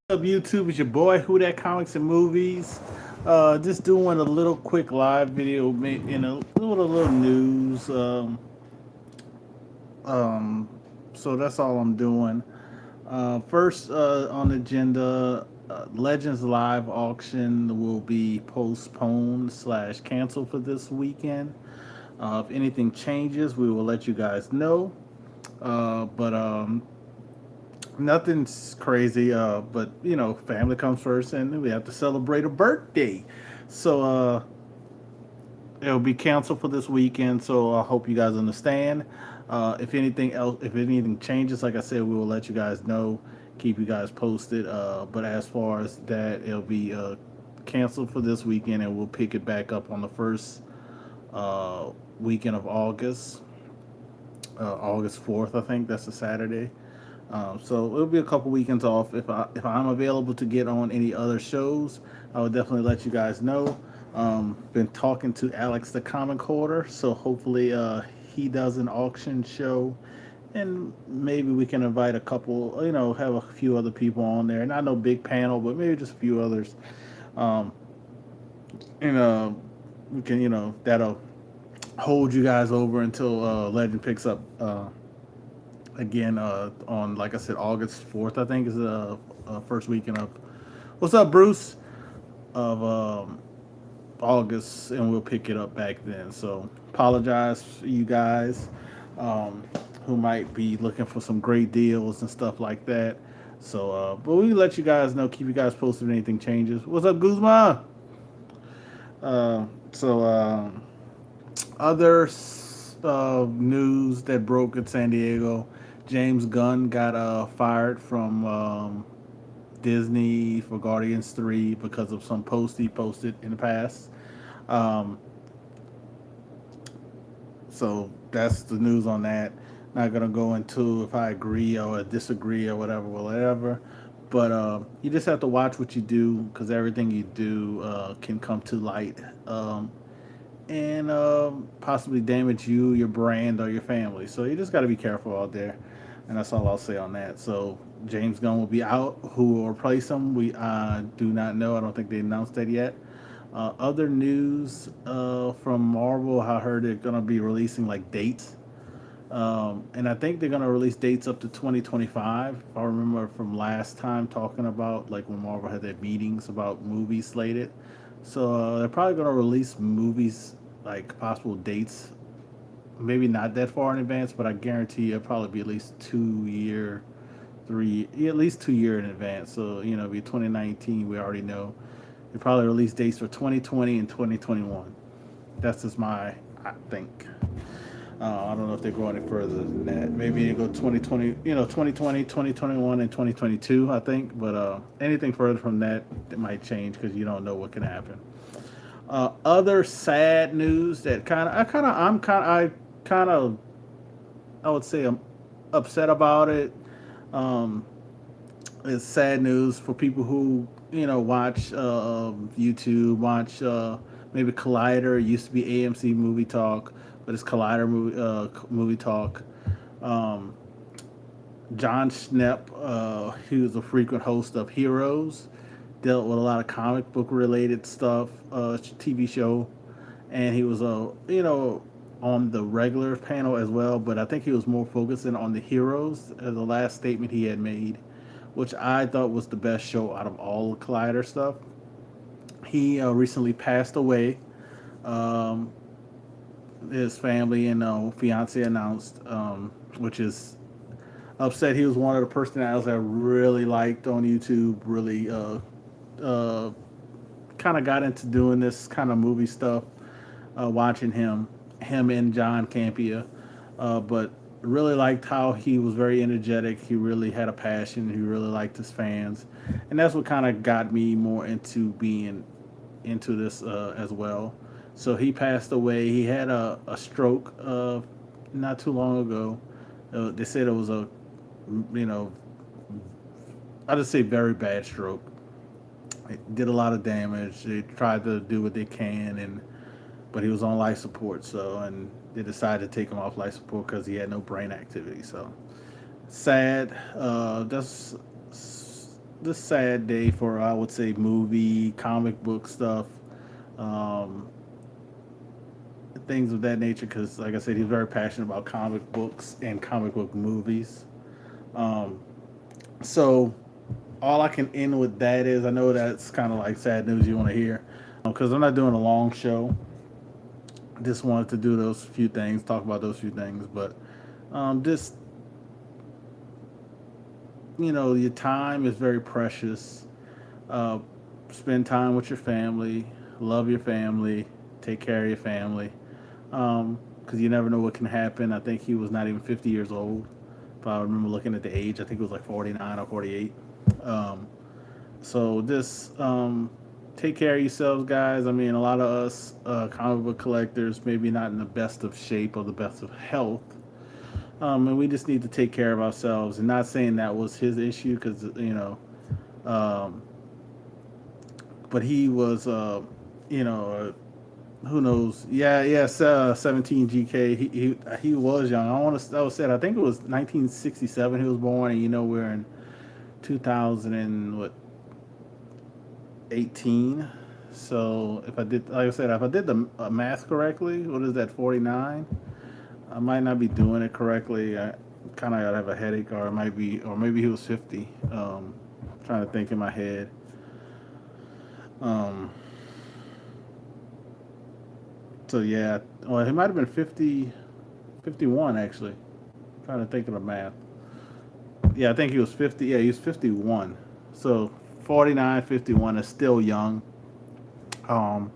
Up YouTube? It's your boy WhoDat Comics and Movies. Just doing a little quick live video, in a little news. Um, so that's all I'm doing. First on the agenda, Legends Live auction will be postponed slash canceled for this weekend. If anything changes, we will let you guys know. But nothing's crazy, but family comes first, and we have to celebrate a birthday. So it'll be canceled for this weekend. So I hope you guys understand. If anything changes, like I said, we will let you guys know, keep you guys posted. But as far as that, it'll be canceled for this weekend, and we'll pick it back up on the first uh, weekend of August, August 4th. I think that's a Saturday. So it'll be a couple weekends off. If I'm available to get on any other shows, I will definitely let you guys know. Been talking to Alex the Comic Hoarder, so hopefully he does an auction show, and maybe we can invite a couple. Have a few other people on there. Not no big panel, but maybe just a few others. Um, and we can that'll hold you guys over until Legend picks up. Again on, like I said, August 4th. I think is the first weekend of. What's up, Bruce? Of August, and we'll pick it up back then. So apologize for you guys um, who might be looking for some great deals and stuff like that. So, but we let you guys know, keep you guys posted if anything changes. What's up, Guzman? So, other news that broke in San Diego: James Gunn got fired from Disney for Guardians 3 because of some post he posted in the past. Um, so that's the news on that. Not gonna go into if I agree or disagree or whatever. But you just have to watch what you do, because everything you do can come to light, and possibly damage you, your brand, or your family. So you just got to be careful out there, and that's all I'll say on that. So James Gunn will be out. Who will replace him? We do not know. I don't think they announced that yet. Other news from Marvel, I heard they're gonna be releasing like dates, and I think they're gonna release dates up to 2025. If I remember from last time talking about, like, when Marvel had their meetings about movies slated. So they're probably gonna release movies, like possible dates, maybe not that far in advance, but I guarantee it'll probably be at least 2 year, three, yeah, at least 2 year in advance. So it'll be 2019. We already know. They probably release dates for 2020 and 2021. That's just my, I think. I don't know if they go any further than that. Maybe they go 2020, 2020, 2021, and 2022, I think. But anything further from that, it might change, because you don't know what can happen. Other sad news that I would say I'm upset about it. Um, it's sad news for people who watch YouTube, watch maybe Collider. It used to be AMC Movie Talk, but it's Collider Movie Talk. Um, John Schnepp, he was a frequent host of Heroes, dealt with a lot of comic book related stuff, TV show, and he was on the regular panel as well. But I think he was more focusing on the Heroes as the last statement he had made, which I thought was the best show out of all the Collider stuff. He recently passed away. Um, his family and fiance announced, which is upset. He was one of the personalities I really liked on YouTube. Really, uh, kind of got into doing this kind of movie stuff. Watching him and John Campia, but really liked how he was very energetic. He really had a passion. He really liked his fans, and that's what kind of got me more into being into this as well. So he passed away. He had a stroke not too long ago. They said it was you know, I just say very bad stroke. It did a lot of damage. They tried to do what they can, and but he was on life support. So, and they decided to take him off life support because he had no brain activity. So sad. That's this sad day for, I would say, movie, comic book stuff, um, things of that nature. Because, like I said, he's very passionate about comic books and comic book movies. Um, so all I can end with that is, I know that's kind of like sad news you want to hear, because I'm not doing a long show. Just wanted to do those few things, talk about those few things, but just your time is very precious. Uh, Spend time with your family, love your family, take care of your family, because you never know what can happen. I think he was not even 50 years old. If I remember looking at the age, I think it was like 49 or 48. Um, so just take care of yourselves, guys. I mean, a lot of us comic book collectors maybe not in the best of shape or the best of health, and we just need to take care of ourselves. And not saying that was his issue, because um, but he was, who knows? Yeah, yes, 17 GK. He was young. I want to. That was said. I think it was 1967. He was born, and we're in 2000 and what 18. So if I did, like I said, if I did the math correctly, what is that, 49? I might not be doing it correctly. I kind of have a headache, or it might be, or maybe he was 50. Trying to think in my head. Um, so yeah, well, he might have been 50, 51 actually. Trying to think of the math. Yeah, I think he was 50. Yeah, he was 51. So 49, 51 is still young. Um,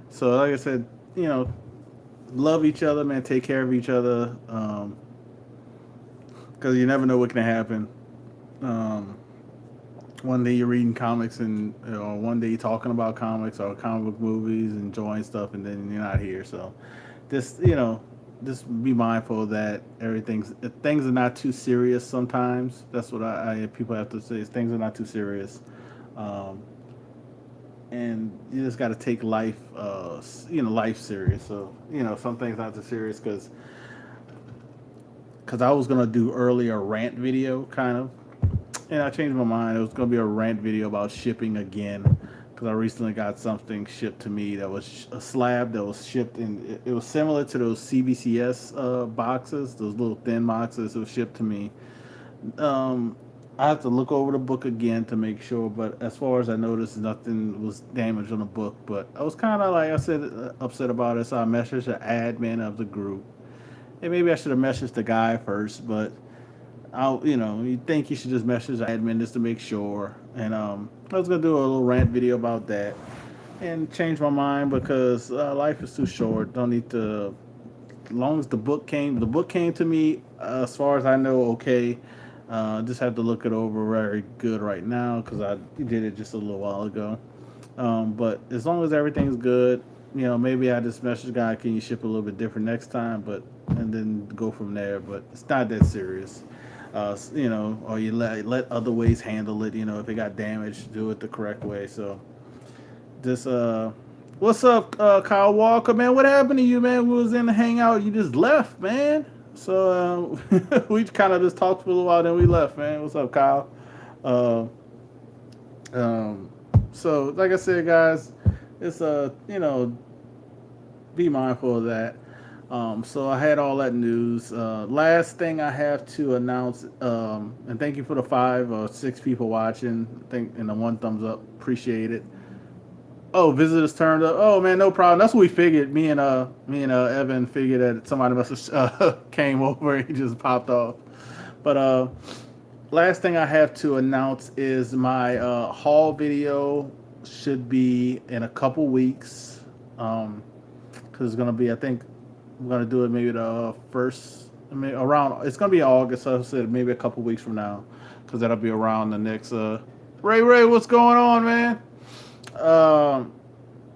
so like I said, you know, love each other, man. Take care of each other, because you never know what can happen. Um, One day you're reading comics, and one day you're talking about comics or comic book movies, enjoying stuff, and then you're not here. So just just be mindful that things are not too serious. Sometimes that's what I people have to say, is things are not too serious. Um, and you just got to take life, life serious. So some things not too serious, because I was gonna do earlier a rant video, kind of, and I changed my mind. It was gonna be a rant video about shipping again, because I recently got something shipped to me that was a slab that was shipped, and it was similar to those CBCS boxes, those little thin boxes. It was shipped to me. Um, I have to look over the book again to make sure, but as far as I noticed, nothing was damaged on the book. But I was kind of, like I said, upset about it, so I messaged the admin of the group. And maybe I should have messaged the guy first, but you think you should just message the admin just to make sure. And I was gonna do a little rant video about that, and change my mind, because life is too short. Don't need to. As long as the book came to me. As far as I know, okay. Just have to look it over very good right now, because I did it just a little while ago. But as long as everything's good, maybe I just message the guy, can you ship a little bit different next time, but and then go from there. But it's not that serious. Or you let other ways handle it. If it got damaged, do it the correct way. So just what's up, Kyle Walker, man? What happened to you, man? We was in the hangout, you just left, man. So we kind of just talked for a little while, then we left, man. What's up, Kyle? Uh, um, so like I said, guys, it's be mindful of that. So I had all that news. Last thing I have to announce, and thank you for the 5 or 6 people watching. I think, and the one thumbs up, appreciate it. Oh, visitors turned up. Oh man, no problem. That's what we figured. Me and Evan figured that somebody must have came over and he just popped off. But last thing I have to announce is my haul video should be in a couple weeks. Because it's gonna be, I think I'm gonna do it maybe the first, around. It's gonna be August, so I said maybe a couple weeks from now, because that'll be around the next. Ray, what's going on, man? Um,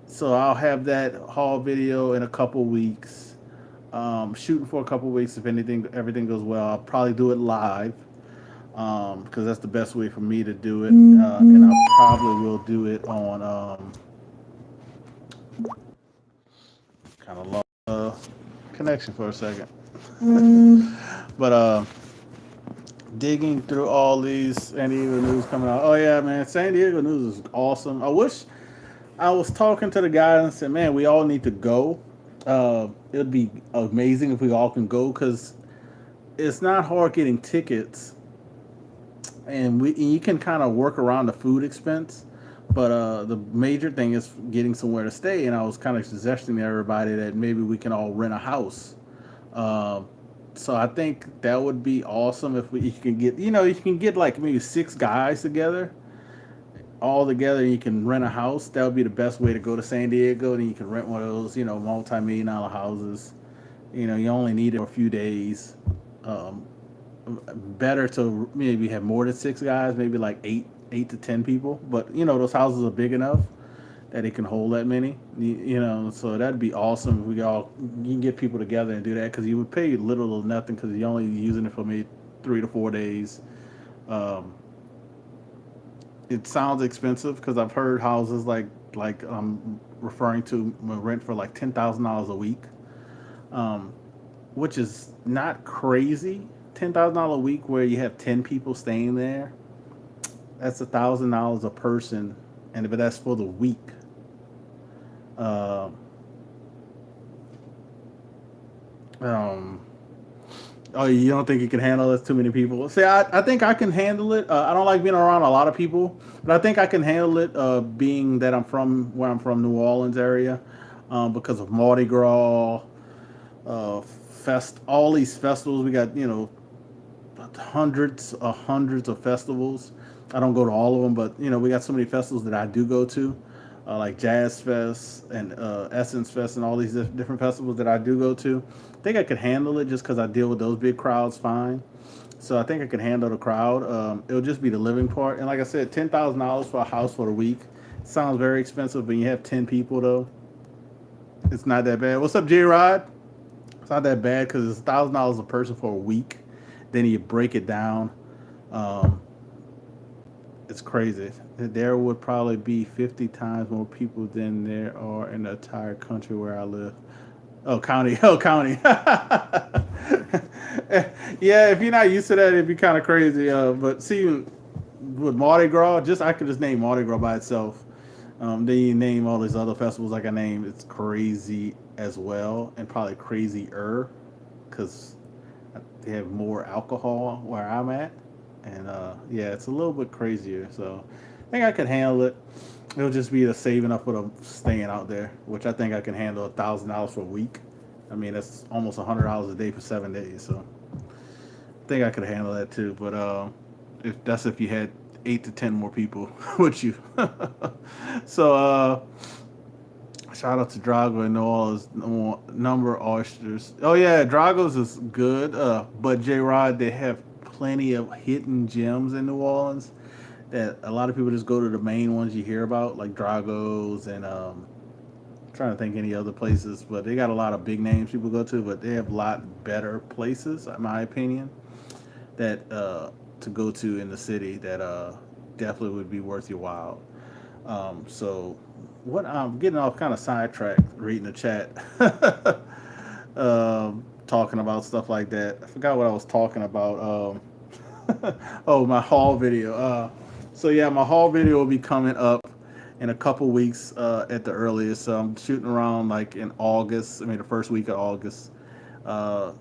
so I'll have that haul video in a couple weeks. Shooting for a couple weeks. If everything goes well, I'll probably do it live, because that's the best way for me to do it. And I probably will do it on kind of low connection for a second. But digging through all these San Diego news coming out. Oh yeah, man, San Diego news is awesome. I wish I was talking to the guy and said, man, we all need to go. It would be amazing if we all can go because it's not hard getting tickets, and you can kind of work around the food expense. But the major thing is getting somewhere to stay, and I was kind of suggesting to everybody that maybe we can all rent a house. Um, so I think that would be awesome if we you can get you can get like maybe 6 guys together, all together. And you can rent a house. That would be the best way to go to San Diego. And you can rent one of those multi-million-dollar houses. You only need it for a few days. Um, Better to maybe have more than 6 guys, maybe like eight to 10 people. But those houses are big enough that it can hold that many. So that'd be awesome if we all you can get people together and do that because you would pay little or nothing because you're only using it for maybe 3 to 4 days. Um, it sounds expensive because I've heard houses like I'm referring to rent for like $10,000 a week, um, which is not crazy. $10,000 a week where you have 10 people staying there. That's $1,000 a person, but that's for the week. Uh, um, oh, you don't think you can handle it? Too many people. See, I think I can handle it. I don't like being around a lot of people, but I think I can handle it. Being that I'm from where I'm from, New Orleans area, because of Mardi Gras, all these festivals. We got hundreds of festivals. I don't go to all of them, but we got so many festivals that I do go to, like Jazz Fest and Essence Fest and all these different festivals that I do go to. I think I could handle it just because I deal with those big crowds fine. So I think I could handle the crowd. It'll just be the living part. And like I said, $10,000 for a house for a week sounds very expensive. When you have 10 people though, it's not that bad. What's up, J Rod? It's not that bad because it's $1,000 a person for a week. Then you break it down. Um, it's crazy. There would probably be 50 times more people than there are in the entire country where I live. Oh, county. Oh, county. Yeah, if you're not used to that, it'd be kind of crazy. But see, with Mardi Gras, I could just name Mardi Gras by itself. Then you name all these other festivals like I named. It's crazy as well, and probably crazier because they have more alcohol where I'm at, and yeah, it's a little bit crazier. So I think I could handle it. It'll just be the saving up for the staying out there, which I think I can handle $1,000 for a week. I mean, that's almost $100 a day for 7 days. So I think I could handle that too. But if you had 8 to 10 more people with you. So shout out to Drago and all his number of oysters. Oh yeah, Drago's is good. But J Rod, they have plenty of hidden gems in New Orleans that a lot of people just go to the main ones you hear about, like Drago's and trying to think any other places. But they got a lot of big names people go to, but they have a lot better places, in my opinion, that to go to in the city that definitely would be worth your while. So what I'm getting off kind of sidetracked reading the chat, talking about stuff like that. I forgot what I was talking about. Oh, my haul video. So yeah, my haul video will be coming up in a couple weeks at the earliest. So I'm shooting around like in August. I mean, the first week of August. Uh,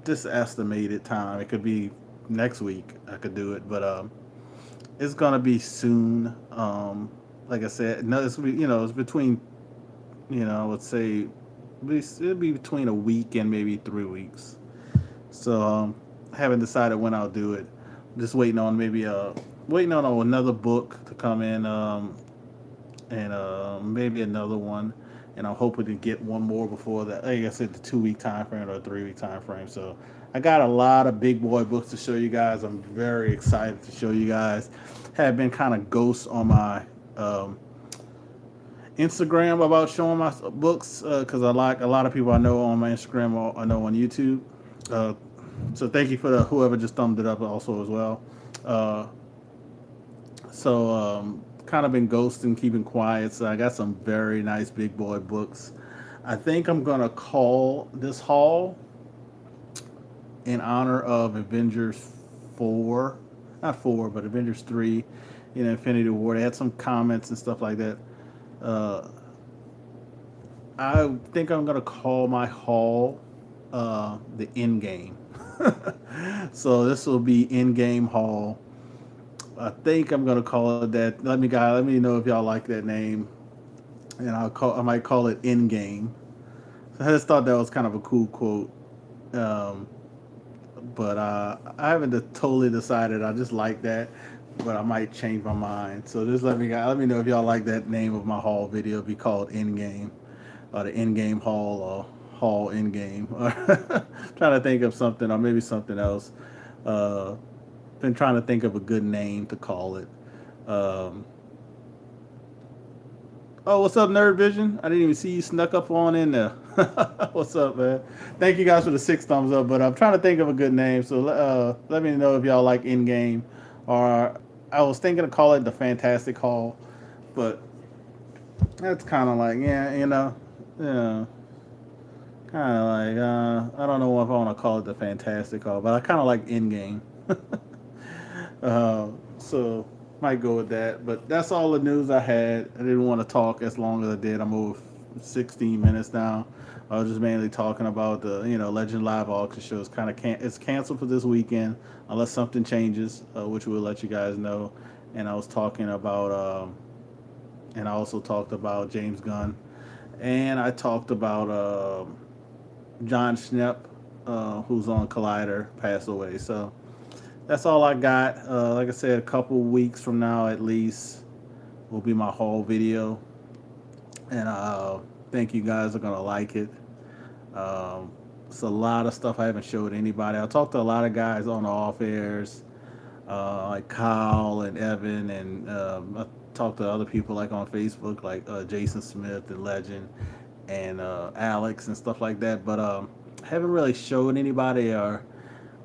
just estimated time. It could be next week. I could do it, but it's gonna be soon. Like I said, no, it's between let's say it'll be between a week and maybe 3 weeks. So I haven't decided when I'll do it. Just waiting on another book to come in, and maybe another one, and I'm hoping to get one more before that. Like I said, the 2 week time frame or a 3 week time frame. So I got a lot of big boy books to show you guys. I'm very excited to show you guys. Have been kind of ghost on my Instagram about showing my books because I like a lot of people I know on my Instagram or I know on YouTube. Uh, so thank you for whoever just thumbed it up also as well. Uh, so kind of been ghosting, keeping quiet. So I got some very nice big boy books. I think I'm gonna call this haul in honor of Avengers 4, not 4, but Avengers 3, Infinity War. They had some comments and stuff like that. Uh, I think I'm gonna call my haul the in game. So this will be in game haul. I think I'm gonna call it that. Let me know if y'all like that name, and I might call it in game. So I just thought that was kind of a cool quote. Um, but I haven't totally decided. I just like that, but I might change my mind. So just let me know if y'all like that name of my haul video. Be called in game, or the in game haul, or haul in game. Trying to think of something, or maybe something else. Uh, been trying to think of a good name to call it. Um, oh, what's up, Nerd Vision? I didn't even see you snuck up on in there. What's up, man? Thank you guys for the 6 thumbs up. But I'm trying to think of a good name, so let me know if y'all like in game, or I was thinking to call it the Fantastic Hall, but that's kind of like yeah, kind of like I don't know if I want to call it the Fantastic Hall, but I kind of like in game. So might go with that. But that's all the news I had. I didn't want to talk as long as I did. I'm over 16 minutes now. I was just mainly talking about the Legend Live auction show. It's kind of it's canceled for this weekend unless something changes, which we'll let you guys know. And I was talking about and I also talked about James Gunn, and I talked about John Schnepp, who's on Collider, passed away. So that's all I got. Like I said, a couple weeks from now at least will be my haul video, and I think you guys are gonna like it. It's a lot of stuff I haven't showed anybody. I talked to a lot of guys on the off airs, like Kyle and Evan, and I talked to other people like on Facebook, like Jason Smith and Legend, and Alex and stuff like that. But haven't really showed anybody or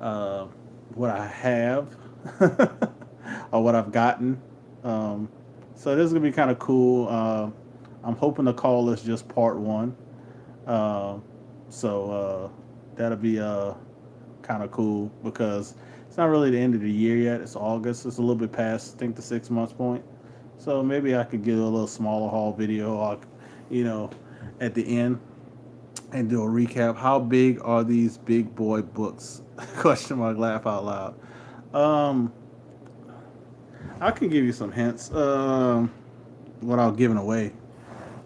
uh, what I have or what I've gotten. Um, so this is gonna be kind of cool. I'm hoping to call this just part one. Uh, so that'll be kind of cool because it's not really the end of the year yet. It's August. It's a little bit past, I think, the 6 months point. So maybe I could get a little smaller haul video, or, you know, at the end and do a recap. How big are these big boy books? Question mark. Laugh out loud. Um, I can give you some hints. Without giving away.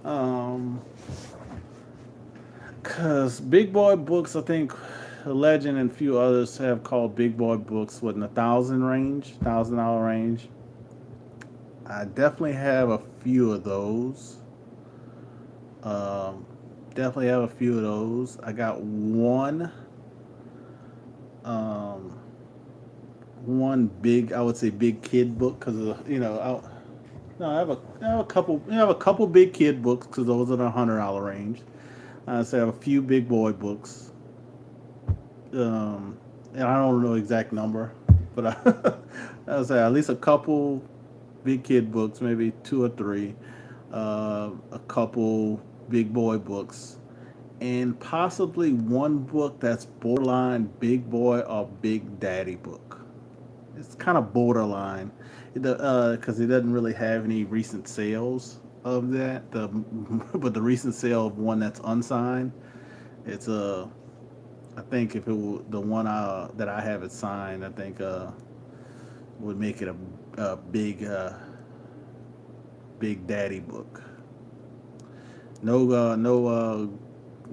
Um, Cause big boy books, I think Legend and a few others have called big boy books what in the $1,000 range. I definitely have a few of those. Um, Definitely have a few of those. I got um, one big, I would say big kid book because no, I have a couple, I have a couple big kid books because those are the $100 range. So I have a few big boy books, and I don't know the exact number, but I would say at least a couple big kid books, maybe two or three, a couple big boy books, and possibly one book that's borderline big boy or big daddy book. It's kind of borderline, because it doesn't really have any recent sales of that. But the recent sale of one that's unsigned, it's a. I think if the one that I have it signed, I think would make it a big daddy book. No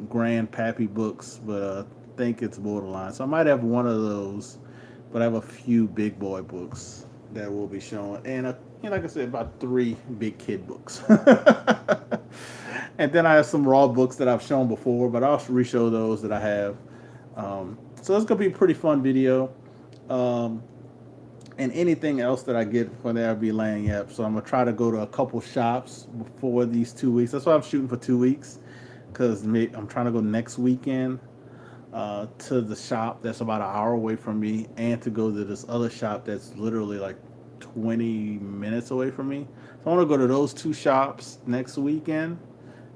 grandpappy books, but I think it's borderline. So I might have one of those, but I have a few big boy books that will be shown, and like I said, about three big kid books. And then I have some raw books that I've shown before, but I'll re-show those that I have. So it's gonna be a pretty fun video. Um, and anything else that I get for there, I'll be laying up. So I'm gonna try to go to a couple shops before these 2 weeks. That's why I'm shooting for 2 weeks, because I'm trying to go next weekend to the shop that's about an hour away from me, and to go to this other shop that's literally like 20 minutes away from me. So I want to go to those two shops next weekend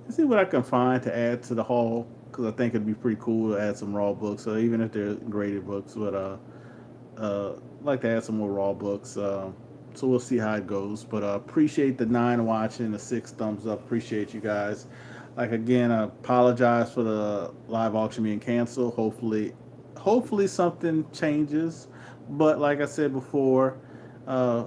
and see what I can find to add to the haul, because I think it'd be pretty cool to add some raw books, so even if they're graded books. But like to add some more raw books. So we'll see how it goes. But appreciate the 9 watching, the 6 thumbs up. Appreciate you guys. Like again, I apologize for the live auction being canceled. Hopefully something changes. But like I said before, uh,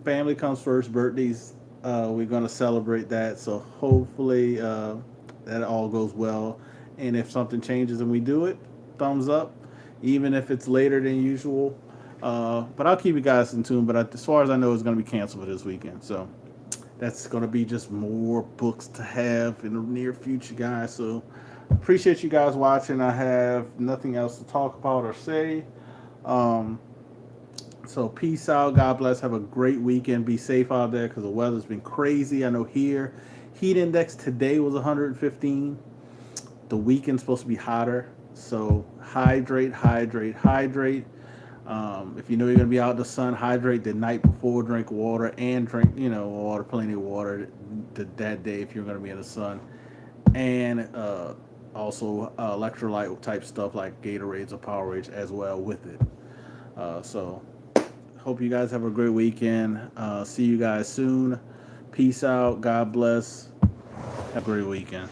family comes first. Birthdays, we're gonna celebrate that. So hopefully that all goes well. And if something changes and we do it, thumbs up. Even if it's later than usual. But I'll keep you guys in tune. But as far as I know, it's going to be canceled for this weekend. So that's going to be just more books to have in the near future, guys. So appreciate you guys watching. I have nothing else to talk about or say. Um, so peace out. God bless. Have a great weekend. Be safe out there because the weather's been crazy. I know here, heat index today was 115. The weekend's supposed to be hotter. So hydrate, hydrate, hydrate. If you know you're gonna be out in the sun, hydrate the night before. Drink water and drink, water, plenty of water that day if you're gonna be in the sun. And also electrolyte type stuff like Gatorades or Powerades as well with it. So hope you guys have a great weekend. See you guys soon. Peace out. God bless. Have a great weekend.